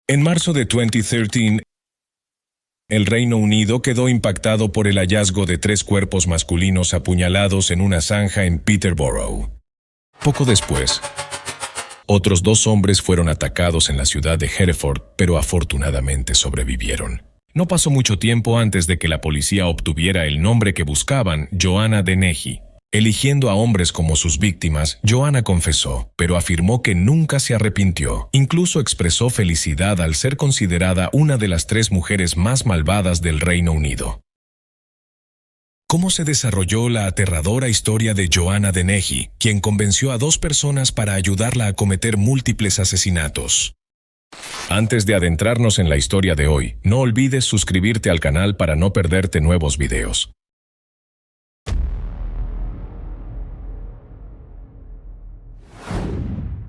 En marzo de 2013, el Reino Unido quedó impactado por el hallazgo de 3 cuerpos masculinos apuñalados en una zanja en Peterborough. Poco después, otros 2 hombres fueron atacados en la ciudad de Hereford, pero afortunadamente sobrevivieron. No pasó mucho tiempo antes de que la policía obtuviera el nombre que buscaban, Joanna Dennehy. Eligiendo a hombres como sus víctimas, Joanna confesó, pero afirmó que nunca se arrepintió. Incluso expresó felicidad al ser considerada una de las 3 mujeres más malvadas del Reino Unido. ¿Cómo se desarrolló la aterradora historia de Joanna Dennehy, quien convenció a 2 personas para ayudarla a cometer múltiples asesinatos? Antes de adentrarnos en la historia de hoy, no olvides suscribirte al canal para no perderte nuevos videos.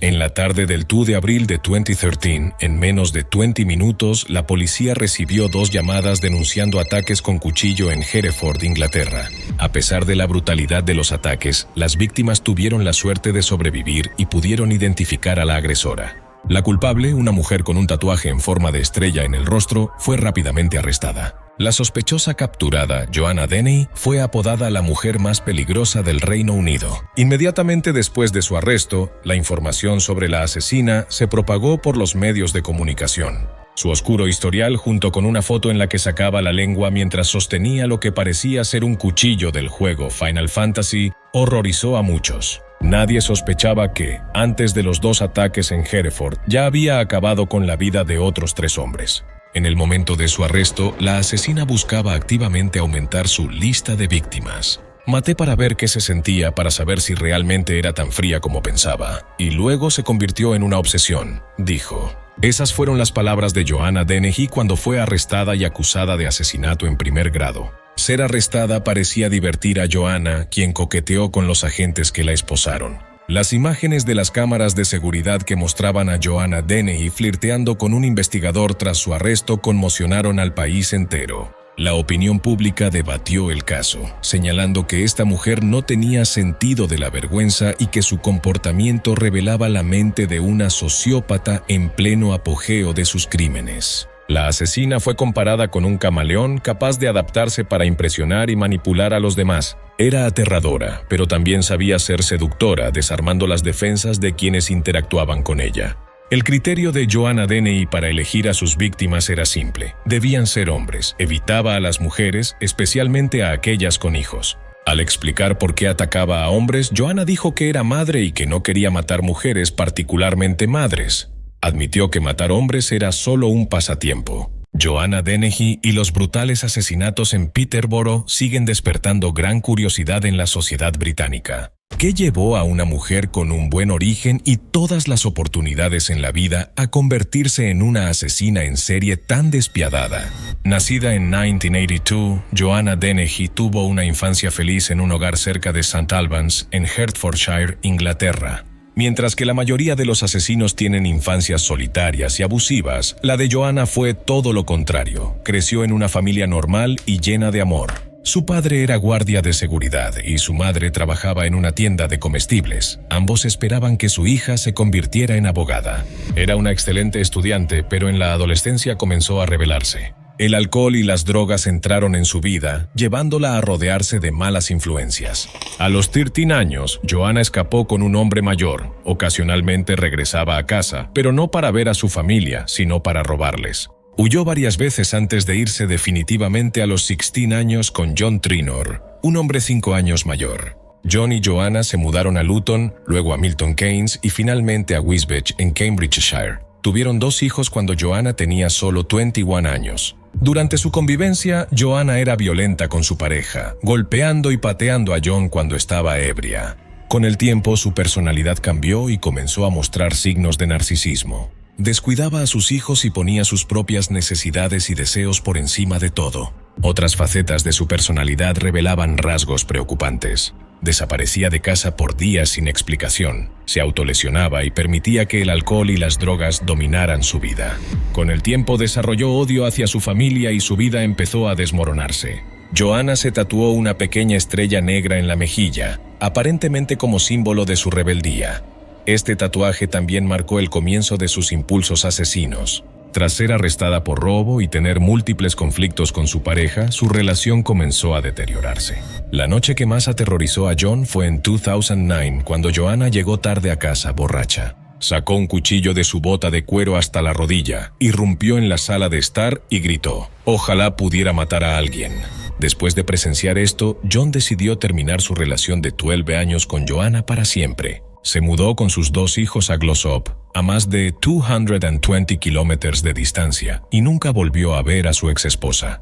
En la tarde del 2 de abril de 2013, en menos de 20 minutos, la policía recibió 2 llamadas denunciando ataques con cuchillo en Hereford, Inglaterra. A pesar de la brutalidad de los ataques, las víctimas tuvieron la suerte de sobrevivir y pudieron identificar a la agresora. La culpable, una mujer con un tatuaje en forma de estrella en el rostro, fue rápidamente arrestada. La sospechosa capturada, Joanna Dennehy, fue apodada la mujer más peligrosa del Reino Unido. Inmediatamente después de su arresto, la información sobre la asesina se propagó por los medios de comunicación. Su oscuro historial, junto con una foto en la que sacaba la lengua mientras sostenía lo que parecía ser un cuchillo del juego Final Fantasy, horrorizó a muchos. Nadie sospechaba que, antes de los 2 ataques en Hereford, ya había acabado con la vida de otros 3 hombres. En el momento de su arresto, la asesina buscaba activamente aumentar su lista de víctimas. Maté para ver qué se sentía, para saber si realmente era tan fría como pensaba. Y luego se convirtió en una obsesión, dijo. Esas fueron las palabras de Joanna Dennehy cuando fue arrestada y acusada de asesinato en primer grado. Ser arrestada parecía divertir a Joanna, quien coqueteó con los agentes que la esposaron. Las imágenes de las cámaras de seguridad que mostraban a Joanna Dennehy flirteando con un investigador tras su arresto conmocionaron al país entero. La opinión pública debatió el caso, señalando que esta mujer no tenía sentido de la vergüenza y que su comportamiento revelaba la mente de una sociópata en pleno apogeo de sus crímenes. La asesina fue comparada con un camaleón capaz de adaptarse para impresionar y manipular a los demás. Era aterradora, pero también sabía ser seductora, desarmando las defensas de quienes interactuaban con ella. El criterio de Joanna Dennehy para elegir a sus víctimas era simple. Debían ser hombres. Evitaba a las mujeres, especialmente a aquellas con hijos. Al explicar por qué atacaba a hombres, Joanna dijo que era madre y que no quería matar mujeres, particularmente madres. Admitió que matar hombres era solo un pasatiempo. Joanna Dennehy y los brutales asesinatos en Peterborough siguen despertando gran curiosidad en la sociedad británica. ¿Qué llevó a una mujer con un buen origen y todas las oportunidades en la vida a convertirse en una asesina en serie tan despiadada? Nacida en 1982, Joanna Dennehy tuvo una infancia feliz en un hogar cerca de St. Albans, en Hertfordshire, Inglaterra. Mientras que la mayoría de los asesinos tienen infancias solitarias y abusivas, la de Joanna fue todo lo contrario. Creció en una familia normal y llena de amor. Su padre era guardia de seguridad y su madre trabajaba en una tienda de comestibles. Ambos esperaban que su hija se convirtiera en abogada. Era una excelente estudiante, pero en la adolescencia comenzó a rebelarse. El alcohol y las drogas entraron en su vida, llevándola a rodearse de malas influencias. A los 13 años, Joanna escapó con un hombre mayor. Ocasionalmente regresaba a casa, pero no para ver a su familia, sino para robarles. Huyó varias veces antes de irse definitivamente a los 16 años con John Trinor, un hombre 5 años mayor. John y Joanna se mudaron a Luton, luego a Milton Keynes y finalmente a Wisbech, en Cambridgeshire. Tuvieron 2 hijos cuando Joanna tenía solo 21 años. Durante su convivencia, Joanna era violenta con su pareja, golpeando y pateando a John cuando estaba ebria. Con el tiempo, su personalidad cambió y comenzó a mostrar signos de narcisismo. Descuidaba a sus hijos y ponía sus propias necesidades y deseos por encima de todo. Otras facetas de su personalidad revelaban rasgos preocupantes. Desaparecía de casa por días sin explicación, se autolesionaba y permitía que el alcohol y las drogas dominaran su vida. Con el tiempo desarrolló odio hacia su familia y su vida empezó a desmoronarse. Joanna se tatuó una pequeña estrella negra en la mejilla, aparentemente como símbolo de su rebeldía. Este tatuaje también marcó el comienzo de sus impulsos asesinos. Tras ser arrestada por robo y tener múltiples conflictos con su pareja, su relación comenzó a deteriorarse. La noche que más aterrorizó a John fue en 2009, cuando Joanna llegó tarde a casa, borracha. Sacó un cuchillo de su bota de cuero hasta la rodilla, irrumpió en la sala de estar y gritó: «Ojalá pudiera matar a alguien». Después de presenciar esto, John decidió terminar su relación de 12 años con Joanna para siempre. Se mudó con sus 2 hijos a Glossop, a más de 220 kilómetros de distancia, y nunca volvió a ver a su exesposa.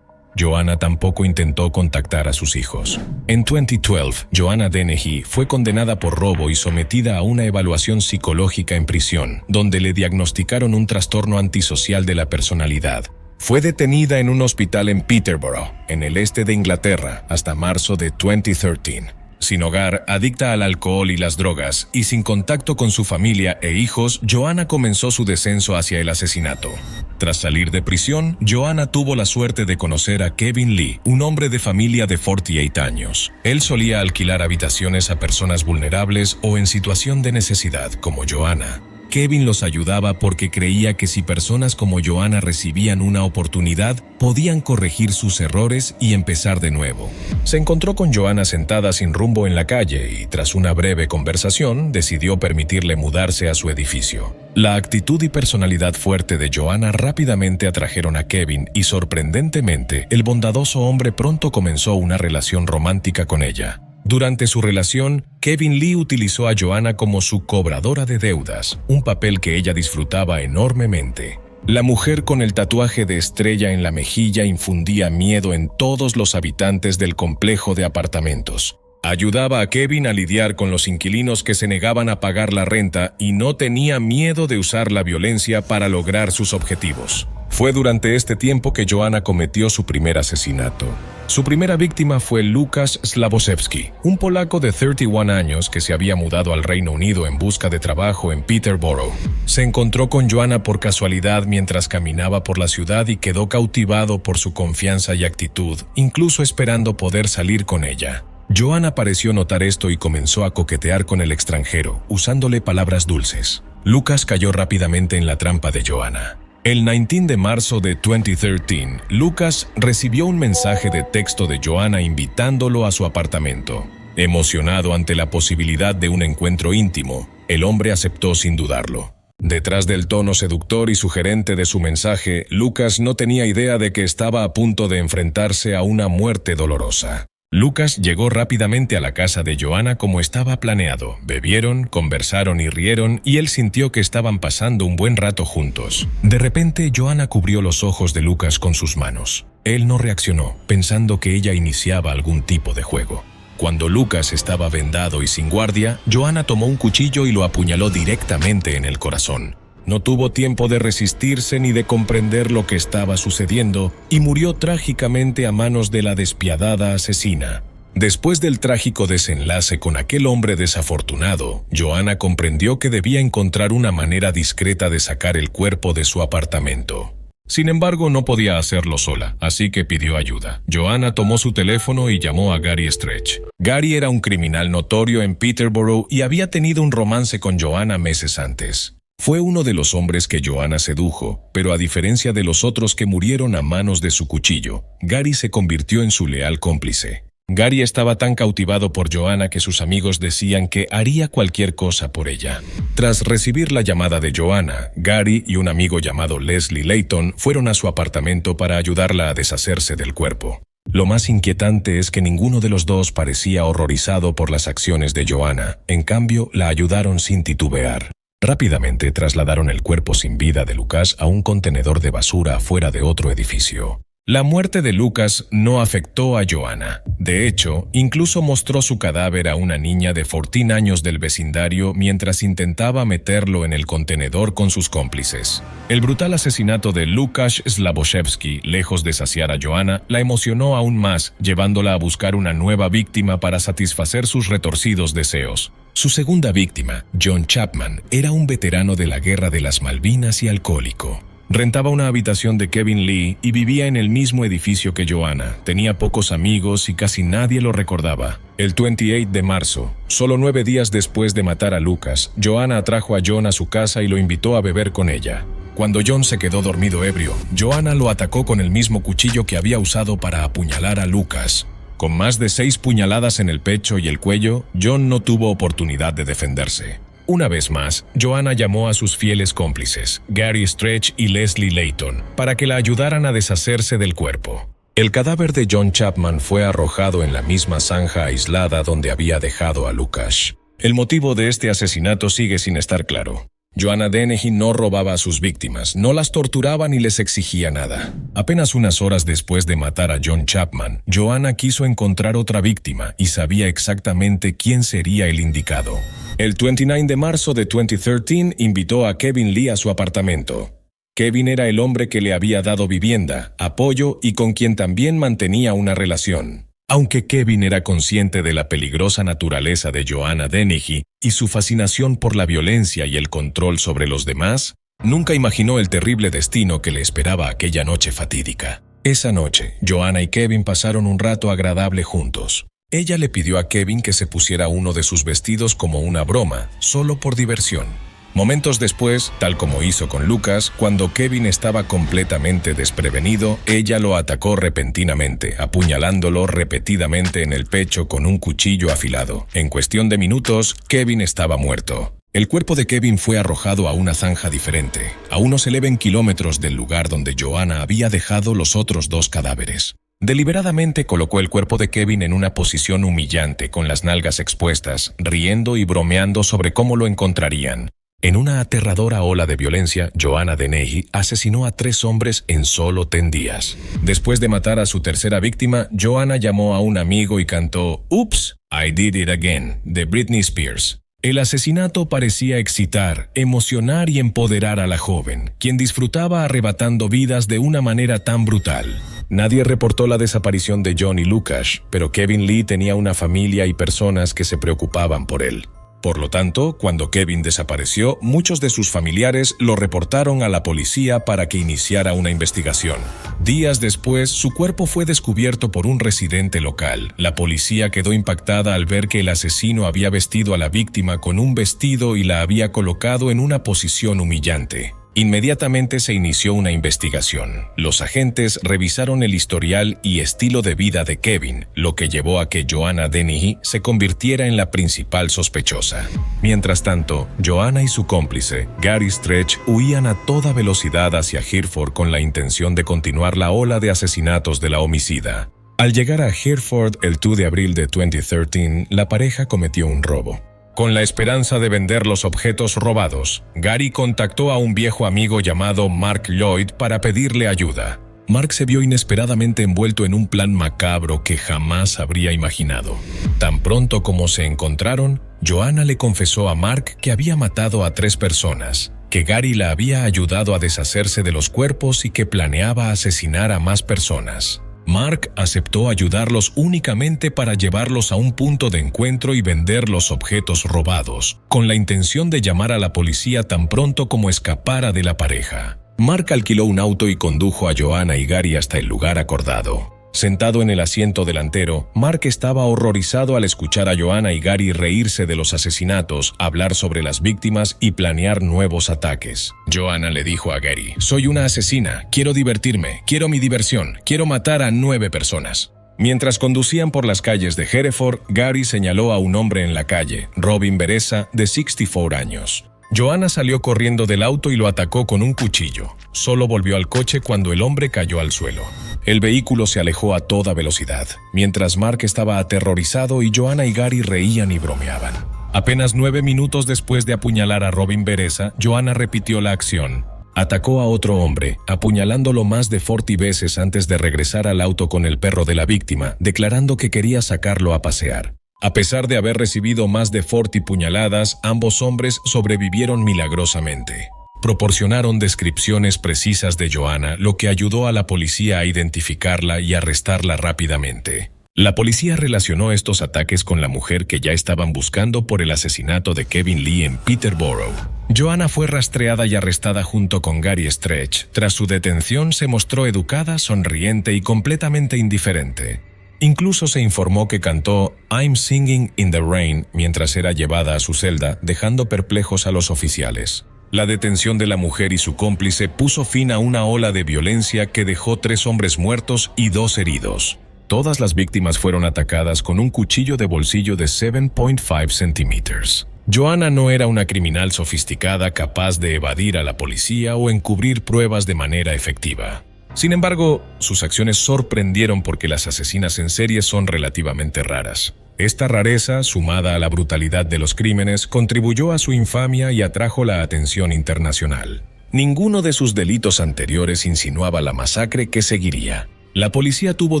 Joanna tampoco intentó contactar a sus hijos. En 2012, Joanna Dennehy fue condenada por robo y sometida a una evaluación psicológica en prisión, donde le diagnosticaron un trastorno antisocial de la personalidad. Fue detenida en un hospital en Peterborough, en el este de Inglaterra, hasta marzo de 2013. Sin hogar, adicta al alcohol y las drogas, y sin contacto con su familia e hijos, Joanna comenzó su descenso hacia el asesinato. Tras salir de prisión, Joanna tuvo la suerte de conocer a Kevin Lee, un hombre de familia de 48 años. Él solía alquilar habitaciones a personas vulnerables o en situación de necesidad, como Joanna. Kevin los ayudaba porque creía que si personas como Joanna recibían una oportunidad, podían corregir sus errores y empezar de nuevo. Se encontró con Joanna sentada sin rumbo en la calle y, tras una breve conversación, decidió permitirle mudarse a su edificio. La actitud y personalidad fuerte de Joanna rápidamente atrajeron a Kevin y, sorprendentemente, el bondadoso hombre pronto comenzó una relación romántica con ella. Durante su relación, Kevin Lee utilizó a Joanna como su cobradora de deudas, un papel que ella disfrutaba enormemente. La mujer con el tatuaje de estrella en la mejilla infundía miedo en todos los habitantes del complejo de apartamentos. Ayudaba a Kevin a lidiar con los inquilinos que se negaban a pagar la renta y no tenía miedo de usar la violencia para lograr sus objetivos. Fue durante este tiempo que Joanna cometió su primer asesinato. Su primera víctima fue Lukasz Slabosewski, un polaco de 31 años que se había mudado al Reino Unido en busca de trabajo en Peterborough. Se encontró con Joanna por casualidad mientras caminaba por la ciudad y quedó cautivado por su confianza y actitud, incluso esperando poder salir con ella. Joanna pareció notar esto y comenzó a coquetear con el extranjero, usándole palabras dulces. Lukasz cayó rápidamente en la trampa de Joanna. El 19 de marzo de 2013, Lukasz recibió un mensaje de texto de Joanna invitándolo a su apartamento. Emocionado ante la posibilidad de un encuentro íntimo, el hombre aceptó sin dudarlo. Detrás del tono seductor y sugerente de su mensaje, Lukasz no tenía idea de que estaba a punto de enfrentarse a una muerte dolorosa. Lukasz llegó rápidamente a la casa de Joanna como estaba planeado. Bebieron, conversaron y rieron, y él sintió que estaban pasando un buen rato juntos. De repente, Joanna cubrió los ojos de Lukasz con sus manos. Él no reaccionó, pensando que ella iniciaba algún tipo de juego. Cuando Lukasz estaba vendado y sin guardia, Joanna tomó un cuchillo y lo apuñaló directamente en el corazón. No tuvo tiempo de resistirse ni de comprender lo que estaba sucediendo y murió trágicamente a manos de la despiadada asesina. Después del trágico desenlace con aquel hombre desafortunado, Joanna comprendió que debía encontrar una manera discreta de sacar el cuerpo de su apartamento. Sin embargo, no podía hacerlo sola, así que pidió ayuda. Joanna tomó su teléfono y llamó a Gary Stretch. Gary era un criminal notorio en Peterborough y había tenido un romance con Joanna meses antes. Fue uno de los hombres que Joanna sedujo, pero a diferencia de los otros que murieron a manos de su cuchillo, Gary se convirtió en su leal cómplice. Gary estaba tan cautivado por Joanna que sus amigos decían que haría cualquier cosa por ella. Tras recibir la llamada de Joanna, Gary y un amigo llamado Leslie Layton fueron a su apartamento para ayudarla a deshacerse del cuerpo. Lo más inquietante es que ninguno de los dos parecía horrorizado por las acciones de Joanna. En cambio, la ayudaron sin titubear. Rápidamente trasladaron el cuerpo sin vida de Lukasz a un contenedor de basura fuera de otro edificio. La muerte de Lukasz no afectó a Joanna. De hecho, incluso mostró su cadáver a una niña de 14 años del vecindario mientras intentaba meterlo en el contenedor con sus cómplices. El brutal asesinato de Lukasz Slabosewski, lejos de saciar a Joanna, la emocionó aún más, llevándola a buscar una nueva víctima para satisfacer sus retorcidos deseos. Su segunda víctima, John Chapman, era un veterano de la Guerra de las Malvinas y alcohólico. Rentaba una habitación de Kevin Lee y vivía en el mismo edificio que Joanna. Tenía pocos amigos y casi nadie lo recordaba. El 28 de marzo, solo 9 días después de matar a Lucas, Joanna atrajo a John a su casa y lo invitó a beber con ella. Cuando John se quedó dormido ebrio, Joanna lo atacó con el mismo cuchillo que había usado para apuñalar a Lucas. Con más de 6 puñaladas en el pecho y el cuello, John no tuvo oportunidad de defenderse. Una vez más, Joanna llamó a sus fieles cómplices, Gary Stretch y Leslie Layton, para que la ayudaran a deshacerse del cuerpo. El cadáver de John Chapman fue arrojado en la misma zanja aislada donde había dejado a Lucas. El motivo de este asesinato sigue sin estar claro. Joanna Dennehy no robaba a sus víctimas, no las torturaba ni les exigía nada. Apenas unas horas después de matar a John Chapman, Joanna quiso encontrar otra víctima y sabía exactamente quién sería el indicado. El 29 de marzo de 2013 invitó a Kevin Lee a su apartamento. Kevin era el hombre que le había dado vivienda, apoyo y con quien también mantenía una relación. Aunque Kevin era consciente de la peligrosa naturaleza de Joanna Dennehy y su fascinación por la violencia y el control sobre los demás, nunca imaginó el terrible destino que le esperaba aquella noche fatídica. Esa noche, Joanna y Kevin pasaron un rato agradable juntos. Ella le pidió a Kevin que se pusiera uno de sus vestidos como una broma, solo por diversión. Momentos después, tal como hizo con Lucas, cuando Kevin estaba completamente desprevenido, ella lo atacó repentinamente, apuñalándolo repetidamente en el pecho con un cuchillo afilado. En cuestión de minutos, Kevin estaba muerto. El cuerpo de Kevin fue arrojado a una zanja diferente, a unos 11 kilómetros del lugar donde Joanna había dejado los otros 2 cadáveres. Deliberadamente colocó el cuerpo de Kevin en una posición humillante, con las nalgas expuestas, riendo y bromeando sobre cómo lo encontrarían. En una aterradora ola de violencia, Joanna Dennehy asesinó a 3 hombres en solo 10 días. Después de matar a su tercera víctima, Joanna llamó a un amigo y cantó "Oops, I Did It Again" de Britney Spears. El asesinato parecía excitar, emocionar y empoderar a la joven, quien disfrutaba arrebatando vidas de una manera tan brutal. Nadie reportó la desaparición de John y Lucas, pero Kevin Lee tenía una familia y personas que se preocupaban por él. Por lo tanto, cuando Kevin desapareció, muchos de sus familiares lo reportaron a la policía para que iniciara una investigación. Días después, su cuerpo fue descubierto por un residente local. La policía quedó impactada al ver que el asesino había vestido a la víctima con un vestido y la había colocado en una posición humillante. Inmediatamente se inició una investigación. Los agentes revisaron el historial y estilo de vida de Kevin, lo que llevó a que Joanna Dennehy se convirtiera en la principal sospechosa. Mientras tanto, Joanna y su cómplice, Gary Stretch, huían a toda velocidad hacia Hereford con la intención de continuar la ola de asesinatos de la homicida. Al llegar a Hereford el 2 de abril de 2013, la pareja cometió un robo. Con la esperanza de vender los objetos robados, Gary contactó a un viejo amigo llamado Mark Lloyd para pedirle ayuda. Mark se vio inesperadamente envuelto en un plan macabro que jamás habría imaginado. Tan pronto como se encontraron, Joanna le confesó a Mark que había matado a 3 personas, que Gary la había ayudado a deshacerse de los cuerpos y que planeaba asesinar a más personas. Mark aceptó ayudarlos únicamente para llevarlos a un punto de encuentro y vender los objetos robados, con la intención de llamar a la policía tan pronto como escapara de la pareja. Mark alquiló un auto y condujo a Joanna y Gary hasta el lugar acordado. Sentado en el asiento delantero, Mark estaba horrorizado al escuchar a Joanna y Gary reírse de los asesinatos, hablar sobre las víctimas y planear nuevos ataques. Joanna le dijo a Gary: "Soy una asesina, quiero divertirme, quiero mi diversión, quiero matar a 9 personas". Mientras conducían por las calles de Hereford, Gary señaló a un hombre en la calle, Robin Bereza, de 64 años. Joanna salió corriendo del auto y lo atacó con un cuchillo. Solo volvió al coche cuando el hombre cayó al suelo. El vehículo se alejó a toda velocidad, mientras Mark estaba aterrorizado y Joanna y Gary reían y bromeaban. Apenas 9 minutos después de apuñalar a Robin Bereza, Joanna repitió la acción. Atacó a otro hombre, apuñalándolo más de 40 veces antes de regresar al auto con el perro de la víctima, declarando que quería sacarlo a pasear. A pesar de haber recibido más de 40 puñaladas, ambos hombres sobrevivieron milagrosamente. Proporcionaron descripciones precisas de Joanna, lo que ayudó a la policía a identificarla y arrestarla rápidamente. La policía relacionó estos ataques con la mujer que ya estaban buscando por el asesinato de Kevin Lee en Peterborough. Joanna fue rastreada y arrestada junto con Gary Stretch. Tras su detención se mostró educada, sonriente y completamente indiferente. Incluso se informó que cantó I'm Singing in the Rain mientras era llevada a su celda, dejando perplejos a los oficiales. La detención de la mujer y su cómplice puso fin a una ola de violencia que dejó 3 hombres muertos y 2 heridos. Todas las víctimas fueron atacadas con un cuchillo de bolsillo de 7.5 centímetros. Joanna no era una criminal sofisticada capaz de evadir a la policía o encubrir pruebas de manera efectiva. Sin embargo, sus acciones sorprendieron porque las asesinas en serie son relativamente raras. Esta rareza, sumada a la brutalidad de los crímenes, contribuyó a su infamia y atrajo la atención internacional. Ninguno de sus delitos anteriores insinuaba la masacre que seguiría. La policía tuvo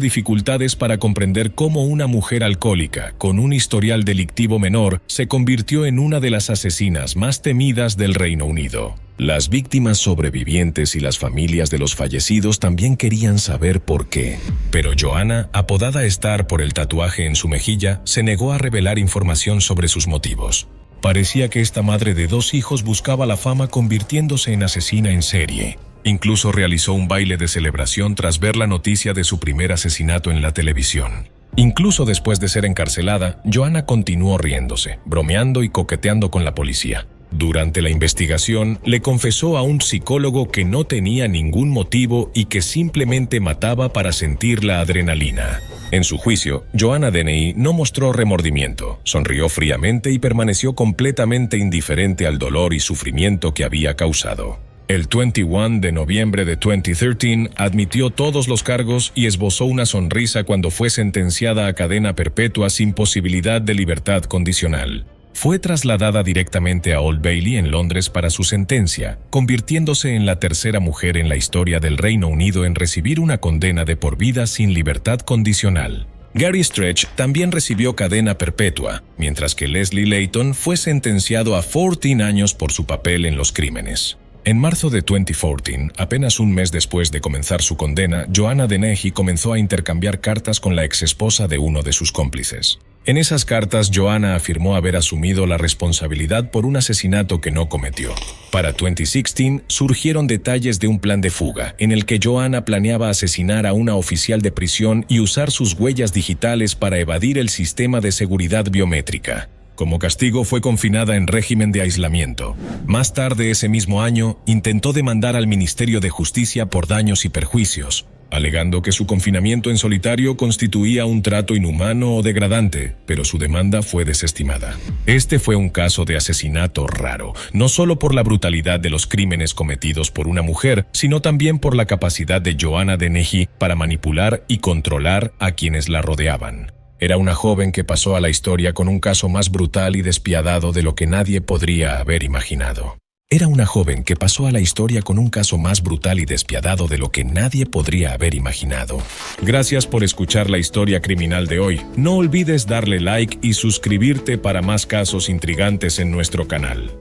dificultades para comprender cómo una mujer alcohólica, con un historial delictivo menor, se convirtió en una de las asesinas más temidas del Reino Unido. Las víctimas sobrevivientes y las familias de los fallecidos también querían saber por qué. Pero Joanna, apodada Star por el tatuaje en su mejilla, se negó a revelar información sobre sus motivos. Parecía que esta madre de 2 hijos buscaba la fama convirtiéndose en asesina en serie. Incluso realizó un baile de celebración tras ver la noticia de su primer asesinato en la televisión. Incluso después de ser encarcelada, Joanna continuó riéndose, bromeando y coqueteando con la policía. Durante la investigación, le confesó a un psicólogo que no tenía ningún motivo y que simplemente mataba para sentir la adrenalina. En su juicio, Joanna Dennehy no mostró remordimiento, sonrió fríamente y permaneció completamente indiferente al dolor y sufrimiento que había causado. El 21 de noviembre de 2013 admitió todos los cargos y esbozó una sonrisa cuando fue sentenciada a cadena perpetua sin posibilidad de libertad condicional. Fue trasladada directamente a Old Bailey en Londres para su sentencia, convirtiéndose en la tercera mujer en la historia del Reino Unido en recibir una condena de por vida sin libertad condicional. Gary Stretch también recibió cadena perpetua, mientras que Leslie Layton fue sentenciado a 14 años por su papel en los crímenes. En marzo de 2014, apenas un mes después de comenzar su condena, Joanna Dennehy comenzó a intercambiar cartas con la exesposa de uno de sus cómplices. En esas cartas, Joanna afirmó haber asumido la responsabilidad por un asesinato que no cometió. Para 2016, surgieron detalles de un plan de fuga, en el que Joanna planeaba asesinar a una oficial de prisión y usar sus huellas digitales para evadir el sistema de seguridad biométrica. Como castigo fue confinada en régimen de aislamiento. Más tarde ese mismo año, intentó demandar al Ministerio de Justicia por daños y perjuicios, alegando que su confinamiento en solitario constituía un trato inhumano o degradante, pero su demanda fue desestimada. Este fue un caso de asesinato raro, no solo por la brutalidad de los crímenes cometidos por una mujer, sino también por la capacidad de Joanna Dennehy para manipular y controlar a quienes la rodeaban. Era una joven que pasó a la historia con un caso más brutal y despiadado de lo que nadie podría haber imaginado. Era una joven que pasó a la historia con un caso más brutal y despiadado de lo que nadie podría haber imaginado. Gracias por escuchar la historia criminal de hoy. No olvides darle like y suscribirte para más casos intrigantes en nuestro canal.